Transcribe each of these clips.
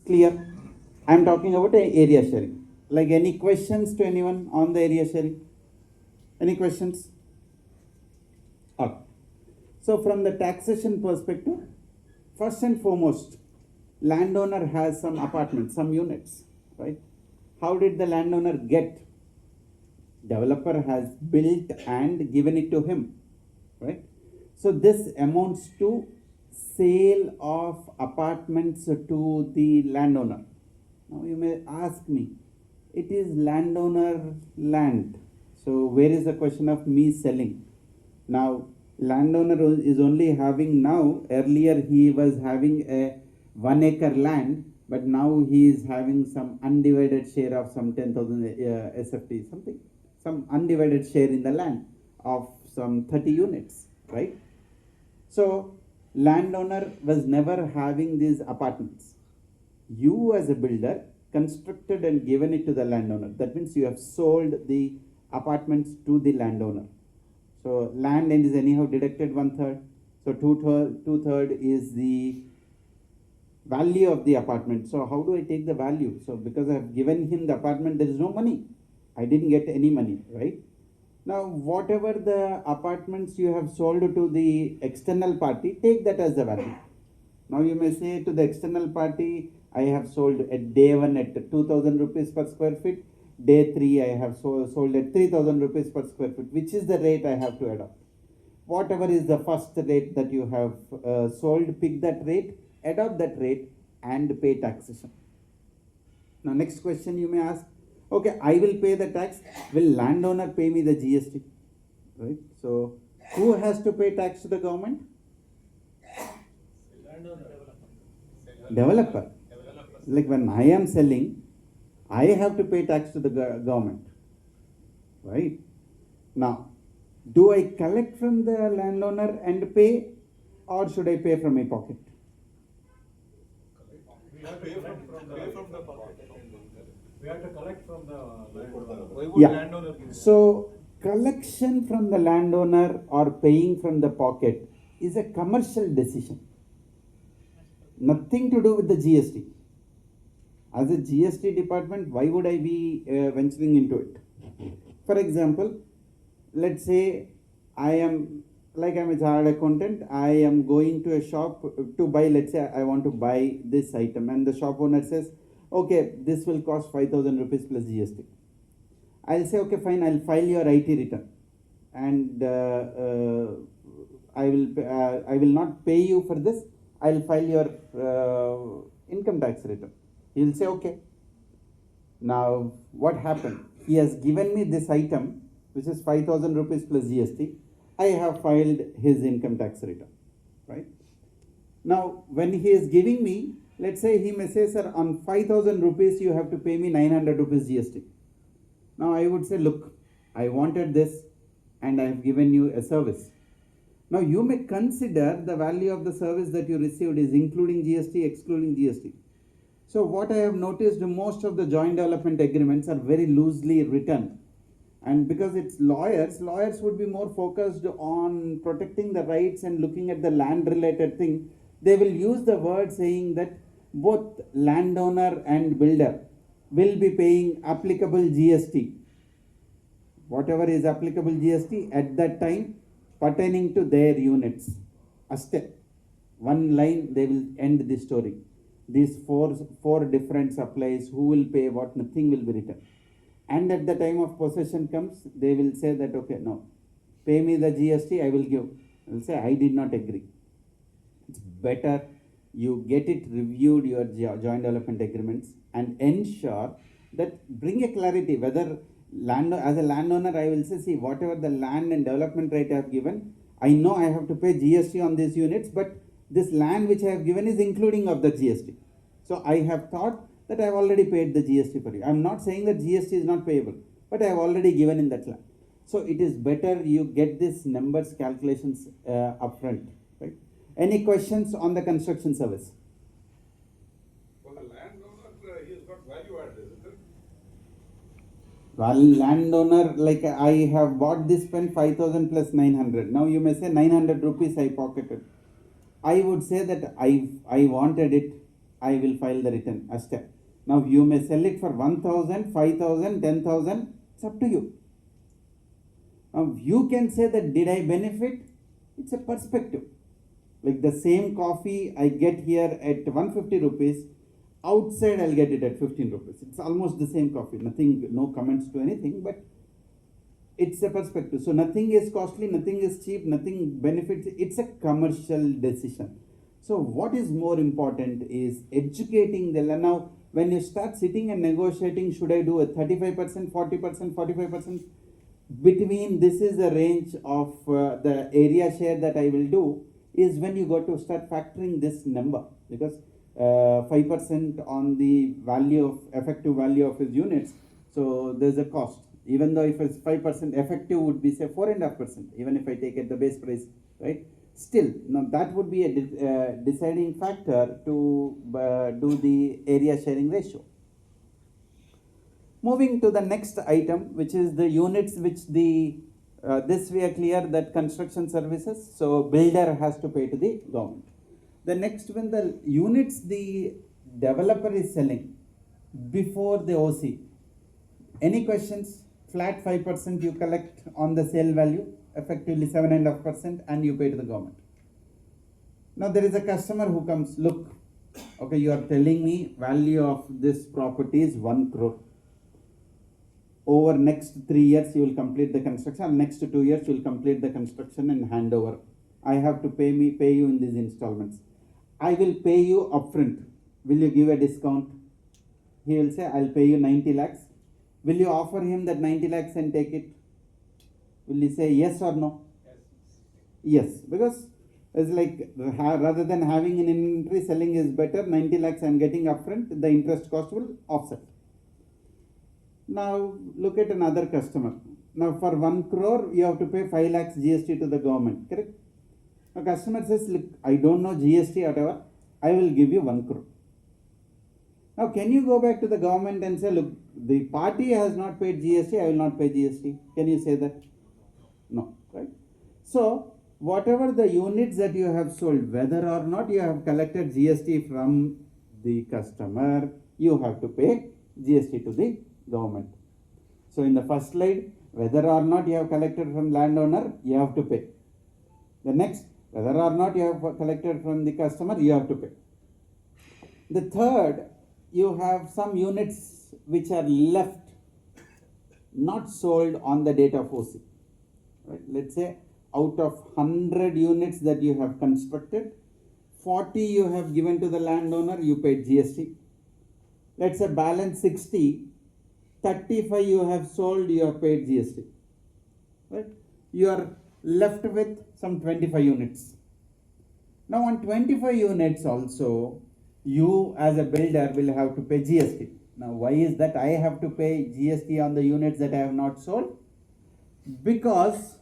Clear? I'm talking about area sharing. Like, any questions to anyone on the area sharing? Any questions? Okay. So from the taxation perspective, first and foremost, landowner has some apartments, some units, right? How did the landowner get? Developer has built and given it to him, right? So this amounts to sale of apartments to the landowner. Now you may ask me, it is landowner land. So where is the question of me selling? Now landowner is only having now, earlier he was having a 1 acre land, but now he is having some undivided share of some 10,000 SFT, something, some undivided share in the land of some 30 units, right? So landowner was never having these apartments. You as a builder constructed and given it to the landowner. That means you have sold the apartments to the landowner. So land end is anyhow deducted 1/3. So two third is the value of the apartment. So how do I take the value? So because I have given him the apartment, there is no money. I didn't get any money, right? Now, whatever the apartments you have sold to the external party, take that as the value. Now you may say to the external party, I have sold at day 1 at 2,000 rupees per square feet. Day 3, I have sold at 3,000 rupees per square feet. Which is the rate I have to adopt? Whatever is the first rate that you have sold, pick that rate, adopt that rate, and pay taxation. Now, next question you may ask, okay, I will pay the tax. Will landowner pay me the GST? Right? So, who has to pay tax to the government? Developer. Like when I am selling, I have to pay tax to the government. Right? Now, do I collect from the landowner and pay, or should I pay from my pocket? We have to pay from the pocket. We have to collect from the landowner. Why would Yeah. landowner give? So, collection from the landowner or paying from the pocket is a commercial decision. Nothing to do with the GST. As a GST department, why would I be venturing into it? For example, let's say I am a chartered accountant. I am going to a shop to buy. Let's say I want to buy this item, and the shop owner says, "Okay, this will cost 5,000 rupees plus GST." I'll say, "Okay, fine. I'll file your IT return, and I will not pay you for this. I'll file your income tax return." He'll say, "Okay." Now, what happened? He has given me this item, which is 5,000 rupees plus GST. I have filed his income tax return, right? Now, when he is giving me, let's say he may say, "Sir, on 5,000 rupees, you have to pay me 900 rupees GST. Now, I would say, "Look, I wanted this and I have given you a service." Now, you may consider the value of the service that you received is including GST, excluding GST. So what I have noticed, most of the joint development agreements are very loosely written. And because it's lawyers would be more focused on protecting the rights and looking at the land related thing. They will use the word saying that both landowner and builder will be paying applicable GST. Whatever is applicable GST at that time pertaining to their units. Aste. One line they will end the story. These four different supplies, who will pay what, nothing will be written. And at the time of possession comes, they will say that, "Okay, no, pay me the GST, I will give." I will say, "I did not agree." It's better you get it reviewed, your joint development agreements, and ensure that bring a clarity whether as a landowner, I will say, "See, whatever the land and development right I have given, I know I have to pay GST on these units, but this land which I have given is including of the GST. So I have thought that I have already paid the GST for you. I am not saying that GST is not payable, but I have already given in that land." So it is better you get these numbers calculations upfront, right? Any questions on the construction service? For the landowner, he has got value added, isn't it? Well, landowner, like I have bought this pen 5,000 plus 900. Now you may say 900 rupees I pocketed. I would say that I wanted it. I will file the return. Ashta. Now you may sell it for 1,000, 5,000, 10,000. It's up to you. Now you can say that did I benefit? It's a perspective. Like the same coffee I get here at 150 rupees, outside I'll get it at 15 rupees. It's almost the same coffee. Nothing, no comments to anything, but it's a perspective. So nothing is costly, nothing is cheap, nothing benefits. It's a commercial decision. So what is more important is educating the now when you start sitting and negotiating, should I do a 35%, 40%, 45%? Between this is the range of the area share that I will do is when you got to start factoring this number, because 5% on the value of effective value of his units. So there's a cost. Even though if it's 5% effective would be say 4.5%, even if I take it the base price, right? Still, now that would be a deciding factor to do the area sharing ratio. Moving to the next item, which is the units which the this we are clear that construction services, so builder has to pay to the government. The next one, the units the developer is selling before the OC. Any questions? Flat 5% you collect on the sale value, effectively 7.5%, and you pay to the government. Now there is a customer who comes, look, okay, you are telling me value of this property is 1 crore. Over next 3 years you will complete the construction, next 2 years you will complete the construction and hand over. I have to pay you in these installments. I will pay you upfront. Will you give a discount? He will say, I'll pay you 90 lakhs. Will you offer him that 90 lakhs and take it? Will he say yes or no? Yes, because it's like rather than having an inventory, selling is better. 90 lakhs I'm getting upfront, the interest cost will offset. Now look at another customer. Now for 1 crore you have to pay 5 lakhs GST to the government, correct? A customer says, look, I don't know GST, whatever, I will give you 1 crore. Now can you go back to the government and say, look, the party has not paid GST, I will not pay GST. Can you say that? No, right? So whatever the units that you have sold, whether or not you have collected GST from the customer, you have to pay GST to the government. So in the first slide, whether or not you have collected from landowner, you have to pay. The next, whether or not you have collected from the customer, you have to pay. The third, you have some units which are left not sold on the date of OC. Right? Let's say out of 100 units that you have constructed, 40 you have given to the landowner, you paid GST. Let's say balance 60, 35 you have sold, you have paid GST. Right? You are left with some 25 units. Now on 25 units also, you as a builder will have to pay GST. Now why is that I have to pay GST on the units that I have not sold? Because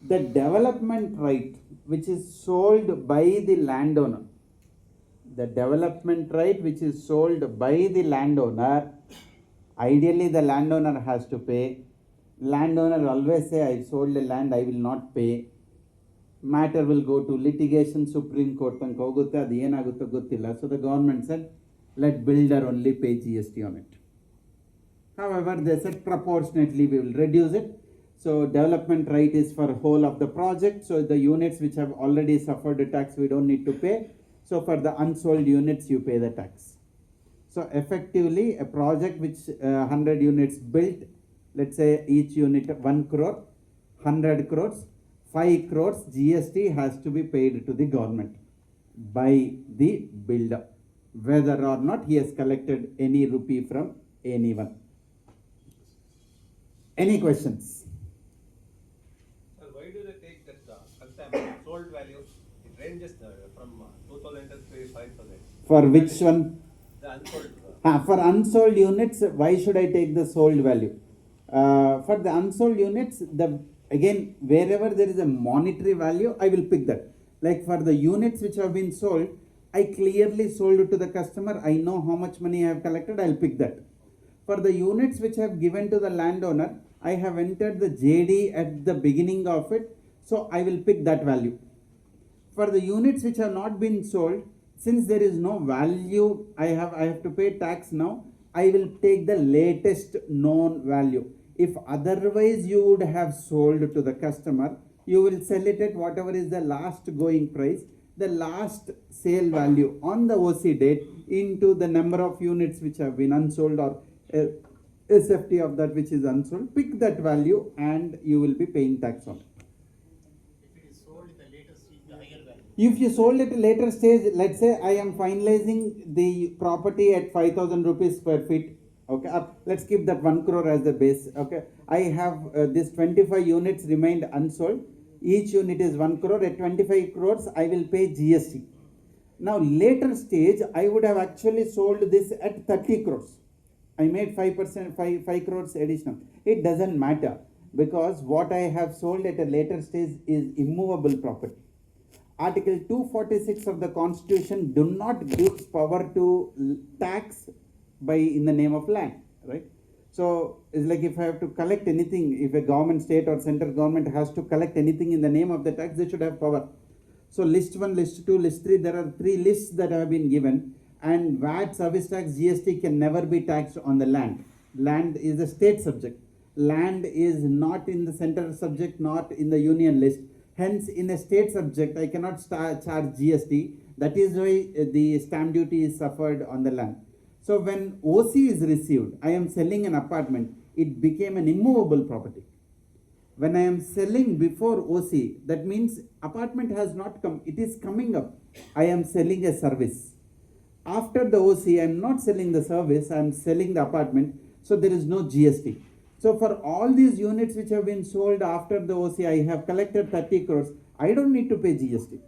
the development right which is sold by the landowner, ideally the landowner has to pay. Landowner always say, I sold the land, I will not pay. Matter will go to litigation, Supreme Court. So the government said, let builder only pay GST on it. However, they said proportionately we will reduce it. So development right is for whole of the project. So the units which have already suffered the tax, we don't need to pay. So for the unsold units, you pay the tax. So effectively, a project which 100 units built, let's say each unit 1 crore, 100 crores, 5 crores GST has to be paid to the government by the builder, whether or not he has collected any rupee from anyone. Any questions? Sir, why do they take that concept sold value? It ranges from 2,000 to 5,000. For which one? The unsold. For unsold units, why should I take the sold value? For the unsold units, again, wherever there is a monetary value, I will pick that. Like for the units which have been sold, I clearly sold it to the customer. I know how much money I have collected. I will pick that. For the units which I have given to the landowner, I have entered the JD at the beginning of it. So I will pick that value. For the units which have not been sold, since there is no value, I have to pay tax now, I will take the latest known value. If otherwise you would have sold to the customer, you will sell it at whatever is the last going price, the last sale value on the OC date into the number of units which have been unsold or SFT of that which is unsold, pick that value and you will be paying tax on it. If it is sold at a later stage, the higher value. If you sold at a later stage, let's say I am finalizing the property at 5,000 rupees square feet. Okay, let's keep that 1 crore as the base. Okay, I have this 25 units remained unsold. Each unit is 1 crore. At 25 crores, I will pay GST. Now, later stage, I would have actually sold this at 30 crores. I made 5%, 5 crores additional. It doesn't matter because what I have sold at a later stage is immovable property. Article 246 of the Constitution do not give power to tax by in the name of land, right? So it's like if I have to collect anything, if a government, state or central government has to collect anything in the name of the tax, they should have power. So list 1, list 2, list 3, there are 3 lists that have been given, and VAT, service tax, GST can never be taxed on the land. Land is a state subject. Land is not in the center subject, not in the union list. Hence, in a state subject, I cannot charge GST. That is why the stamp duty is suffered on the land. So when OC is received, I am selling an apartment, it became an immovable property. When I am selling before OC, that means apartment has not come, it is coming up. I am selling a service. After the OC, I am not selling the service, I am selling the apartment, so there is no GST. So for all these units which have been sold after the OC, I have collected 30 crores, I don't need to pay GST.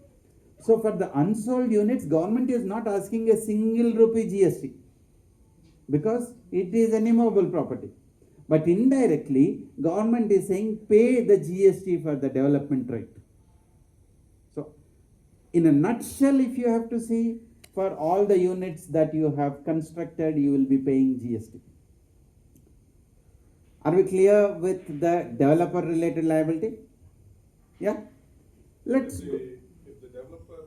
So for the unsold units, government is not asking a single rupee GST because it is an immovable property. But indirectly, government is saying pay the GST for the development right. So in a nutshell, if you have to see, for all the units that you have constructed, you will be paying GST. Are we clear with the developer related liability? Yeah? Let's go. If the developer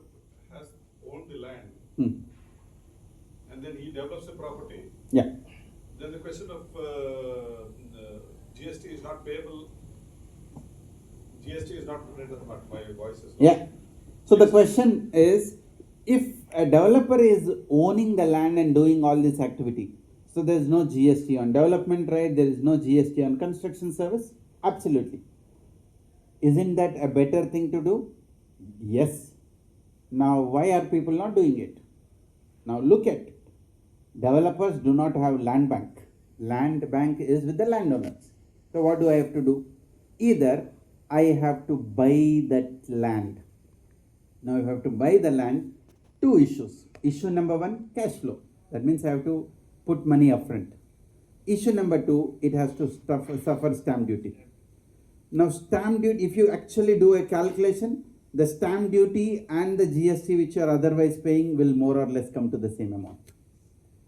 has owned the land Hmm. and then he develops the property, Yeah. then the question of GST is not payable. GST is not put into my voices. Yeah. So the question is, if a developer is owning the land and doing all this activity, so there is no GST on development right, there is no GST on construction service? Absolutely. Isn't that a better thing to do? Yes. Now, why are people not doing it? Now look at it. Developers do not have land bank. Land bank is with the landowners. So what do I have to do? Either I have to buy that land. Now I have to buy the land. 2 issues. Issue number 1, cash flow. That means I have to put money upfront. Issue number 2, it has to suffer stamp duty. Now stamp duty, if you actually do a calculation, the stamp duty and the GST which you are otherwise paying will more or less come to the same amount.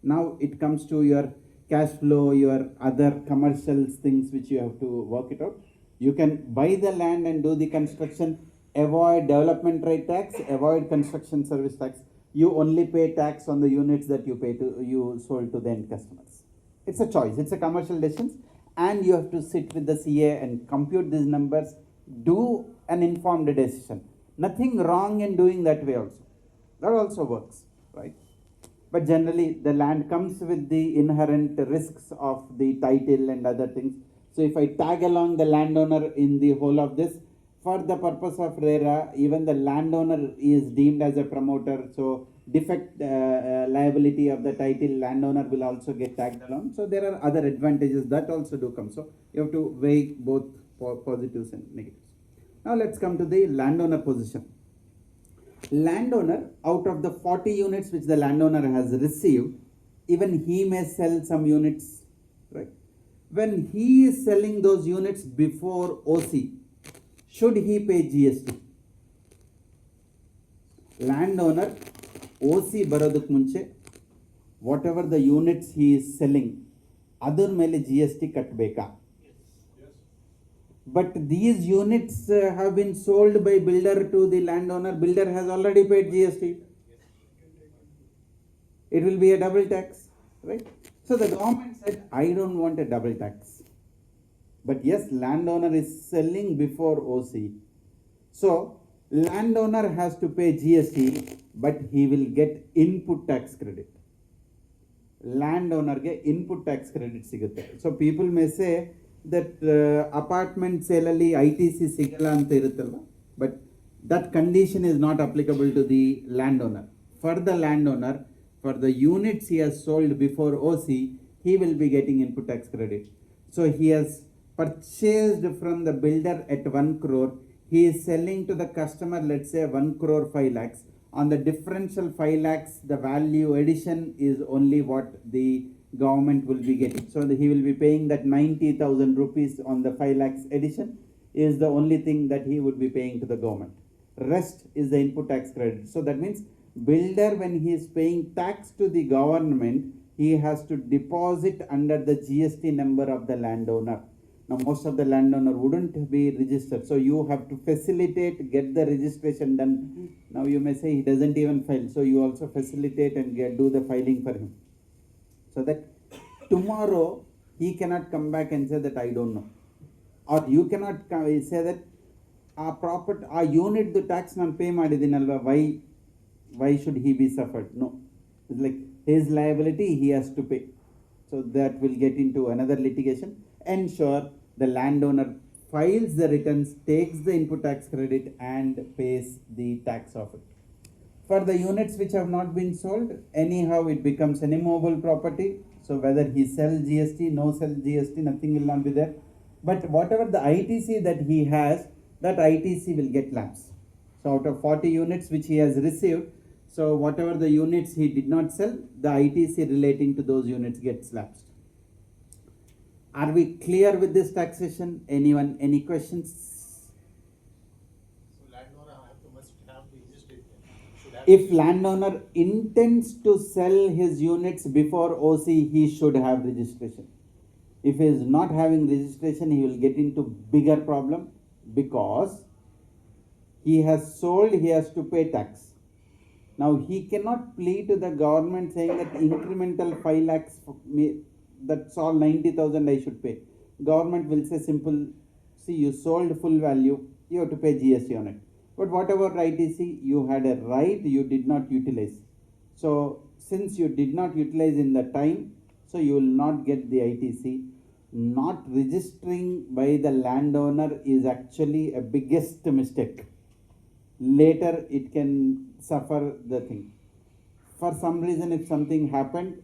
Now it comes to your cash flow, your other commercial things which you have to work it out. You can buy the land and do the construction, avoid development right tax, avoid construction service tax. You only pay tax on the units that you sold to the end customers. It's a choice, it's a commercial decision, and you have to sit with the CA and compute these numbers, do an informed decision. Nothing wrong in doing that way also. That also works, right? But generally the land comes with the inherent risks of the title and other things. So if I tag along the landowner in the whole of this, for the purpose of RERA, even the landowner is deemed as a promoter, so defect liability of the title, landowner will also get tagged along. So there are other advantages that also do come. So you have to weigh both positives and negatives. Now let's come to the landowner position. Landowner, out of the 40 units which the landowner has received, even he may sell some units, right? When he is selling those units before OC, should he pay GST? Landowner, OC ಬರೋದಕ್ಕೆ ಮುಂಚೆ, whatever the units he is selling, ಅದರ ಮೇಲೆ GST ಕಟ್ಟಬೇಕಾ? But these units have been sold by builder to the landowner. Builder has already paid GST. it will be a double tax, right? So the government said, I don't want a double tax. But yes, landowner is selling before OC. So landowner has to pay GST, but he will get input tax credit. Landowner get input tax credit sigutte. So people may say that apartment sale alli ITC sigala anta iruttalla, but that condition is not applicable to the landowner. For the landowner, for the units he has sold before OC, he will be getting input tax credit. So he has purchased from the builder at 1 crore, he is selling to the customer, let's say 1 crore 5 lakhs. On the differential 5 lakhs, the value addition is only what the government will be getting. So he will be paying that 90,000 rupees on the 5 lakhs addition is the only thing that he would be paying to the government. Rest is the input tax credit. So that means builder, when he is paying tax to the government, he has to deposit under the GST number of the landowner. Now most of the landowner wouldn't be registered, so you have to facilitate, get the registration done. Now you may say he doesn't even file, so you also facilitate and do the filing for him, so that tomorrow he cannot come back and say that I don't know, or you cannot say that our unit the tax nan pay madidinalva, why should he be suffered? No, it's like his liability he has to pay. So that will get into another litigation. Ensure the landowner files the returns, takes the input tax credit and pays the tax of it. For the units which have not been sold, anyhow it becomes an immovable property. So whether he sells GST, no sell GST, nothing will not be there. But whatever the ITC that he has, that ITC will get lapsed. So out of 40 units which he has received, so whatever the units he did not sell, the ITC relating to those units gets lapsed. Are we clear with this taxation? Anyone, any questions? So landowner must have the registration. Should have If landowner intends to sell his units before OC, he should have registration. If he is not having registration, he will get into bigger problem, because he has sold, he has to pay tax. Now he cannot plead to the government saying that incremental 5 lakhs, that's all 90,000 I should pay. Government will say simple, see you sold full value, you have to pay GST on it. But whatever ITC, you had a right, you did not utilize. So since you did not utilize in the time, so you will not get the ITC. Not registering by the landowner is actually a biggest mistake. Later it can suffer the thing. For some reason, if something happened,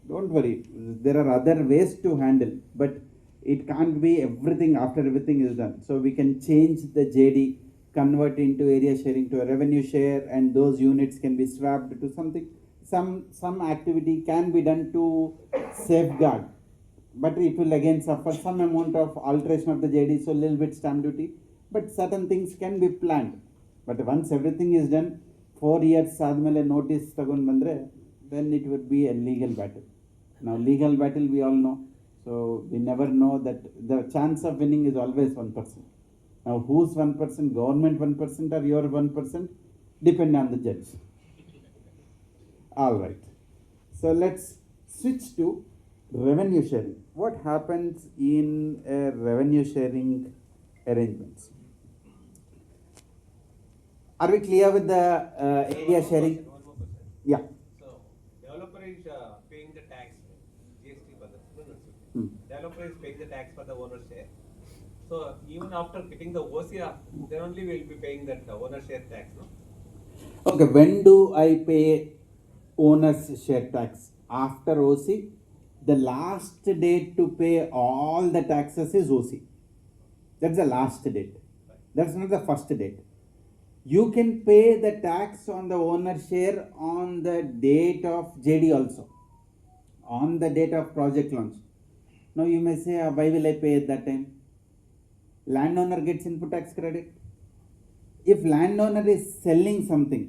don't worry, there are other ways to handle, but it can't be everything after everything is done. So we can change the JD, convert into area sharing to a revenue share, and those units can be swapped to something. Some activity can be done to safeguard, but it will again suffer some amount of alteration of the JD, so a little bit stamp duty, but certain things can be planned. But once everything is done, 4 years ಆದ್ಮೇಲೆ notice ತಗೊಂಡು ಬಂದ್ರೆ, then it would be a legal battle. Now legal battle we all know, so we never know that the chance of winning is always 1%. Now who's 1%, government 1% or your 1%, depend on the judge. All right, so let's switch to revenue sharing. What happens in a revenue sharing arrangements? Are we clear with the area sharing? One more question. Yeah. So developer is paying the tax, GST for the Hmm. developer is paying the tax for the owner share. So even after getting the OCR, then only we will be paying that owner share tax, no? Okay, when do I pay owner's share tax? After OC, the last date to pay all the taxes is OC. That's the last date. That's not the first date. You can pay the tax on the owner share on the date of JD also, on the date of project launch. Now you may say, why will I pay at that time? Landowner gets input tax credit. If landowner is selling something,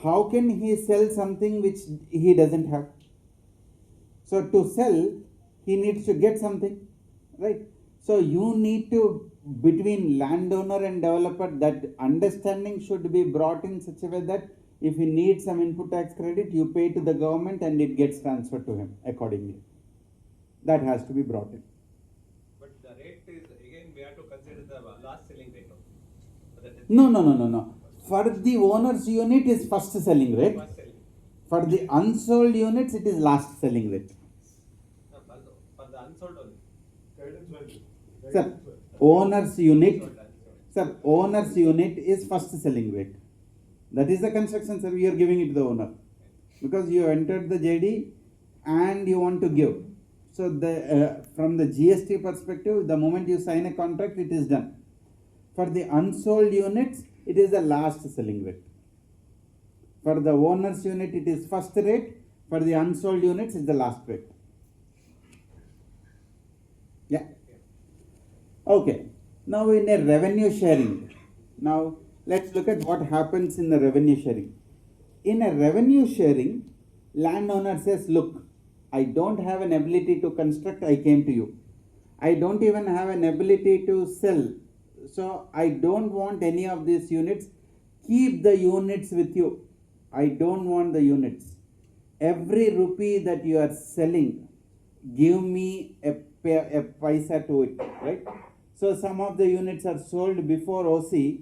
how can he sell something which he doesn't have? So to sell, he needs to get something, right? So you need to, between landowner and developer, that understanding should be brought in such a way that If he needs some input tax credit, you pay to the government and it gets transferred to him accordingly. That has to be brought in. But the rate is, again, we have to consider the last selling rate. No. For the owner's unit is first selling rate. First selling. For the unsold units, it is last selling rate. No, for the unsold only. Guidance value. Sir, Guidance value. owner's unit, Unsold. sir, owner's unit is first selling rate. That is the construction, sir, you are giving it to the owner. Because you entered the JD and you want to give. So from the GST perspective, the moment you sign a contract, it is done. For the unsold units, it is the last selling rate. For the owner's unit, it is first rate. For the unsold units, it's the last rate. Yeah. Okay. Now in a revenue sharing. Now let's look at what happens in the revenue sharing. In a revenue sharing, landowner says, look, I don't have an ability to construct, I came to you. I don't even have an ability to sell. So I don't want any of these units. Keep the units with you. I don't want the units. Every rupee that you are selling, give me a paisa to it, right? So some of the units are sold before OC.